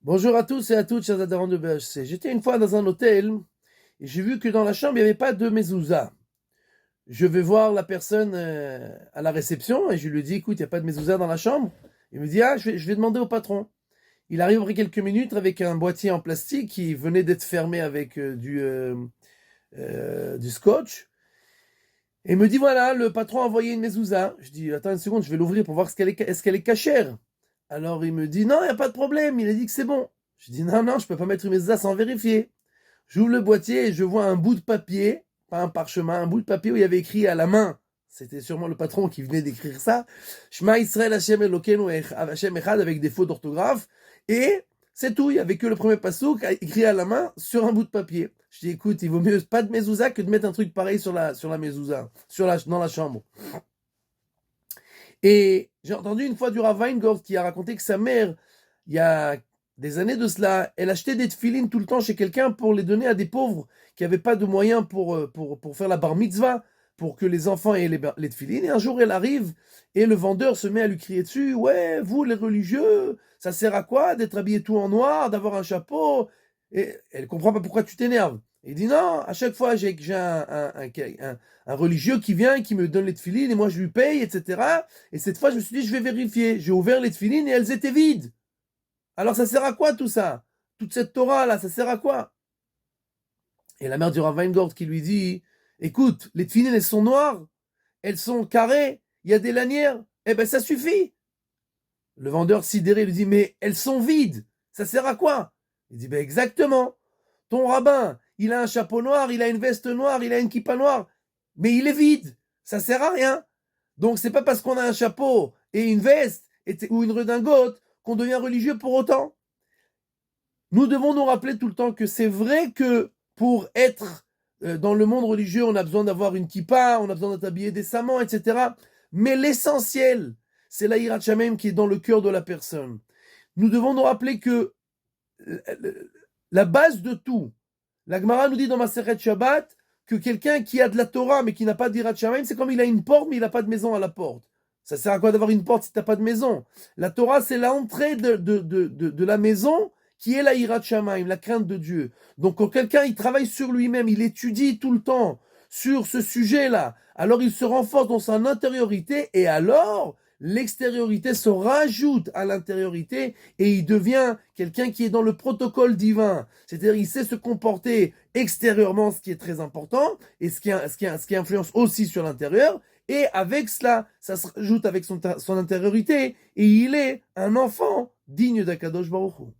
Bonjour à tous et à toutes, chers adhérents de BHC. J'étais une fois dans un hôtel et j'ai vu que dans la chambre, il n'y avait pas de mezouza. Je vais voir la personne à la réception et je lui dis, écoute, il n'y a pas de mezouza dans la chambre. Il me dit, ah, je vais demander au patron. Il arrive après quelques minutes avec un boîtier en plastique qui venait d'être fermé avec du scotch. Et il me dit, voilà, le patron a envoyé une mezouza. Je dis, attends une seconde, je vais l'ouvrir pour voir est-ce qu'elle est cachère. Alors il me dit, non, il n'y a pas de problème, il a dit que c'est bon. Je dis, non, non, je peux pas mettre une mezouza sans vérifier. J'ouvre le boîtier et je vois un bout de papier, pas un parchemin, un bout de papier où il y avait écrit à la main. C'était sûrement le patron qui venait d'écrire ça. Shema Israël Hashem Elokeinu Hashem Echad avec des fautes d'orthographe. Et c'est tout. Il n'y avait que le premier passouk écrit à la main sur un bout de papier. Je dis, écoute, il vaut mieux pas de mezouza que de mettre un truc pareil sur la mezouza, dans la chambre. Et j'ai entendu une fois du Rav Weingart qui a raconté que sa mère, il y a des années de cela, elle achetait des tefilines tout le temps chez quelqu'un pour les donner à des pauvres qui n'avaient pas de moyens pour faire la bar mitzvah, pour que les enfants aient les tefilines. Et un jour, elle arrive et le vendeur se met à lui crier dessus, ouais, vous les religieux, ça sert à quoi d'être habillé tout en noir, d'avoir un chapeau? Et elle comprend pas pourquoi tu t'énerves. Il dit non, à chaque fois j'ai un religieux qui vient et qui me donne les tefilines et moi je lui paye, etc. Et cette fois je me suis dit je vais vérifier. J'ai ouvert les tefilines et elles étaient vides. Alors ça sert à quoi tout ça? Toute cette Torah là, ça sert à quoi? Et la mère du Rav Weingart qui lui dit, écoute, les tefilines elles sont noires, elles sont carrées, il y a des lanières, eh ben ça suffit. Le vendeur sidéré lui dit, mais elles sont vides, ça sert à quoi? Il dit, ben exactement. Ton rabbin, il a un chapeau noir, il a une veste noire, il a une kippa noire, mais il est vide, ça sert à rien. Donc c'est pas parce qu'on a un chapeau et une veste ou une redingote qu'on devient religieux pour autant. Nous devons nous rappeler tout le temps que c'est vrai que pour être dans le monde religieux, on a besoin d'avoir une kippa, on a besoin d'être habillé décemment, etc. Mais l'essentiel, c'est la hirat shamem qui est dans le cœur de la personne. Nous devons nous rappeler que la base de tout, la Gemara nous dit dans Masechet Shabbat que quelqu'un qui a de la Torah mais qui n'a pas d'Irat Shamayim, c'est comme il a une porte mais il n'a pas de maison à la porte. Ça sert à quoi d'avoir une porte si tu n'as pas de maison? La Torah, c'est l'entrée de la maison qui est la Irat Shamayim, la crainte de Dieu. Donc quand quelqu'un il travaille sur lui-même, il étudie tout le temps sur ce sujet-là, alors il se renforce dans son intériorité et alors l'extériorité se rajoute à l'intériorité et il devient quelqu'un qui est dans le protocole divin. C'est-à-dire il sait se comporter extérieurement, ce qui est très important, et ce qui influence aussi sur l'intérieur. Et avec cela, ça se rajoute avec son intériorité, et il est un enfant digne d'Akadosh Baruch Hu.